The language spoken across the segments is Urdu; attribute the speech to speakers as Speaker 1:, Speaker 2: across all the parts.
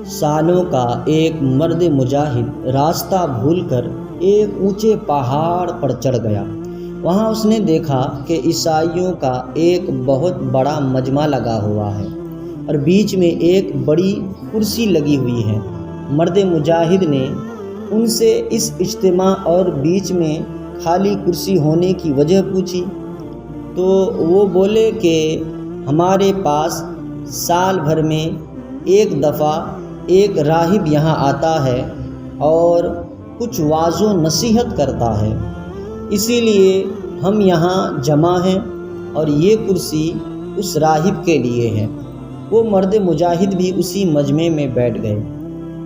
Speaker 1: سالوں کا ایک مرد مجاہد راستہ بھول کر ایک اونچے پہاڑ پر چڑھ گیا۔ وہاں اس نے دیکھا کہ عیسائیوں کا ایک بہت بڑا مجمع لگا ہوا ہے اور بیچ میں ایک بڑی کرسی لگی ہوئی ہے۔ مرد مجاہد نے ان سے اس اجتماع اور بیچ میں خالی کرسی ہونے کی وجہ پوچھی تو وہ بولے کہ ہمارے پاس سال بھر میں ایک دفعہ ایک راہب یہاں آتا ہے اور کچھ وعظ و نصیحت کرتا ہے، اسی لیے ہم یہاں جمع ہیں اور یہ کرسی اس راہب کے لیے ہے۔ وہ مرد مجاہد بھی اسی مجمع میں بیٹھ گئے۔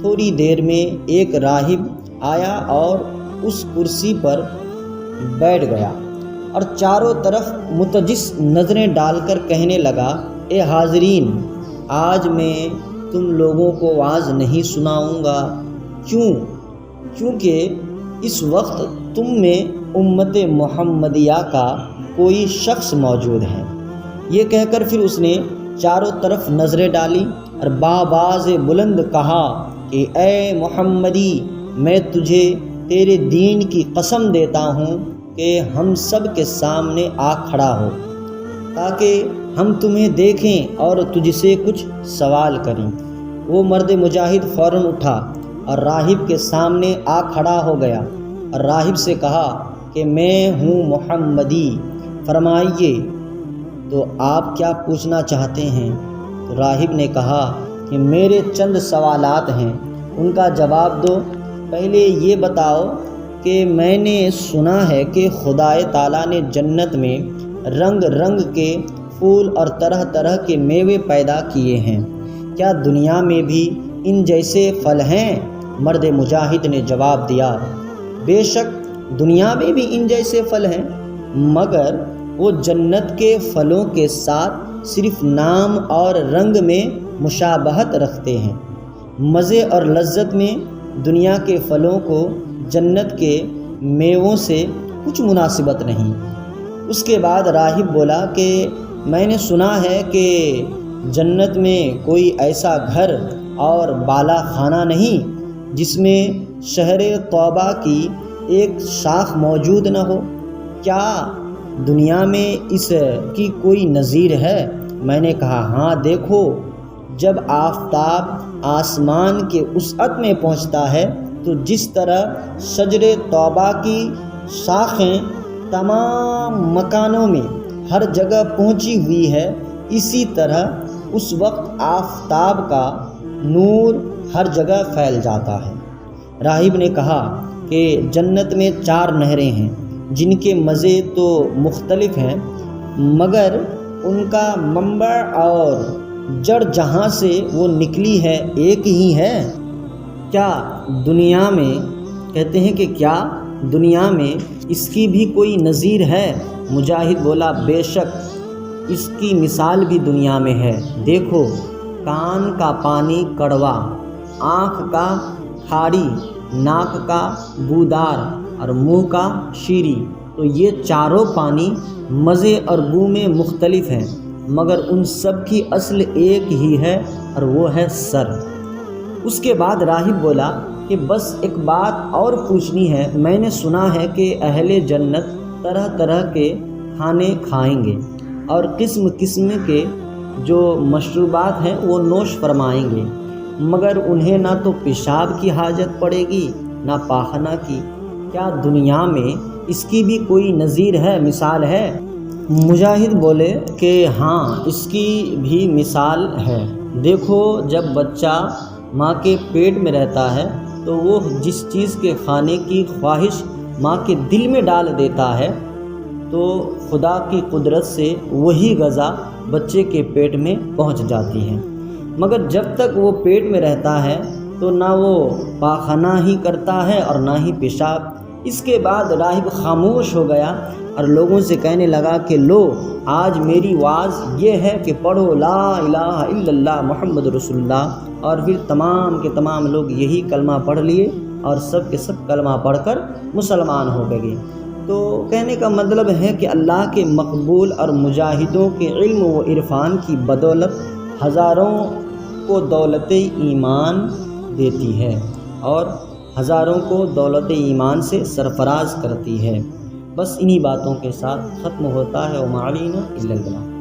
Speaker 1: تھوڑی دیر میں ایک راہب آیا اور اس کرسی پر بیٹھ گیا اور چاروں طرف متجس نظریں ڈال کر کہنے لگا، اے حاضرین، آج میں تم لوگوں کو وعظ نہیں سناؤں گا۔ کیونکہ اس وقت تم میں امت محمدیہ کا کوئی شخص موجود ہے۔ یہ کہہ کر پھر اس نے چاروں طرف نظریں ڈالی اور بآواز بلند کہا کہ اے محمدی، میں تجھے تیرے دین کی قسم دیتا ہوں کہ ہم سب کے سامنے آ کھڑا ہو تاکہ ہم تمہیں دیکھیں اور تجھ سے کچھ سوال کریں۔ وہ مرد مجاہد فوراً اٹھا اور راہب کے سامنے آ کھڑا ہو گیا اور راہب سے کہا کہ میں ہوں محمدی، فرمائیے تو آپ کیا پوچھنا چاہتے ہیں؟ تو راہب نے کہا کہ میرے چند سوالات ہیں، ان کا جواب دو۔ پہلے یہ بتاؤ کہ میں نے سنا ہے کہ خدا تعالیٰ نے جنت میں رنگ رنگ کے پھول اور طرح طرح کے میوے پیدا کیے ہیں، کیا دنیا میں بھی ان جیسے پھل ہیں؟ مرد مجاہد نے جواب دیا، بے شک دنیا میں بھی ان جیسے پھل ہیں، مگر وہ جنت کے پھلوں کے ساتھ صرف نام اور رنگ میں مشابہت رکھتے ہیں۔ مزے اور لذت میں دنیا کے پھلوں کو جنت کے میووں سے کچھ مناسبت نہیں۔ اس کے بعد راہب بولا کہ میں نے سنا ہے کہ جنت میں کوئی ایسا گھر اور بالا خانہ نہیں جس میں شہر طیبہ کی ایک شاخ موجود نہ ہو، کیا دنیا میں اس کی کوئی نظیر ہے؟ میں نے کہا ہاں، دیکھو، جب آفتاب آسمان کے وسعت میں پہنچتا ہے تو جس طرح شجر طیبہ کی شاخیں تمام مکانوں میں ہر جگہ پہنچی ہوئی ہے، اسی طرح اس وقت آفتاب کا نور ہر جگہ پھیل جاتا ہے۔ راہب نے کہا کہ جنت میں 4 نہریں ہیں جن کے مزے تو مختلف ہیں، مگر ان کا منبع اور جڑ جہاں سے وہ نکلی ہے ایک ہی ہے۔ کیا دنیا میں کہتے ہیں کہ کیا دنیا میں اس کی بھی کوئی نظیر ہے؟ مجاہد بولا، بے شک اس کی مثال بھی دنیا میں ہے۔ دیکھو، کان کا پانی کڑوا، آنکھ کا کھاڑی، ناک کا بودار اور منہ کا شیریں، تو یہ چاروں پانی مزے اور بو میں مختلف ہیں، مگر ان سب کی اصل ایک ہی ہے اور وہ ہے سر۔ اس کے بعد راہب بولا کہ بس ایک بات اور پوچھنی ہے، میں نے سنا ہے کہ اہل جنت طرح طرح کے کھانے کھائیں گے اور قسم قسم کے جو مشروبات ہیں وہ نوش فرمائیں گے، مگر انہیں نہ تو پیشاب کی حاجت پڑے گی نہ پاخانہ کی۔ کیا دنیا میں اس کی بھی کوئی نظیر ہے، مثال ہے؟ مجاہد بولے کہ ہاں، اس کی بھی مثال ہے۔ دیکھو، جب بچہ ماں کے پیٹ میں رہتا ہے تو وہ جس چیز کے کھانے کی خواہش ماں کے دل میں ڈال دیتا ہے تو خدا کی قدرت سے وہی غذا بچے کے پیٹ میں پہنچ جاتی ہے، مگر جب تک وہ پیٹ میں رہتا ہے تو نہ وہ پاخانہ ہی کرتا ہے اور نہ ہی پیشاب۔ اس کے بعد راہب خاموش ہو گیا اور لوگوں سے کہنے لگا کہ لو، آج میری وعظ یہ ہے کہ پڑھو لا الہ الا اللہ محمد رسول اللہ، اور پھر تمام کے تمام لوگ یہی کلمہ پڑھ لیے اور سب کے سب کلمہ پڑھ کر مسلمان ہو گئے۔ تو کہنے کا مطلب ہے کہ اللہ کے مقبول اور مجاہدوں کے علم و عرفان کی بدولت ہزاروں کو دولت ایمان دیتی ہے اور ہزاروں کو دولت ایمان سے سرفراز کرتی ہے۔ بس انہی باتوں کے ساتھ ختم ہوتا ہے وما علینا الا البلاغ۔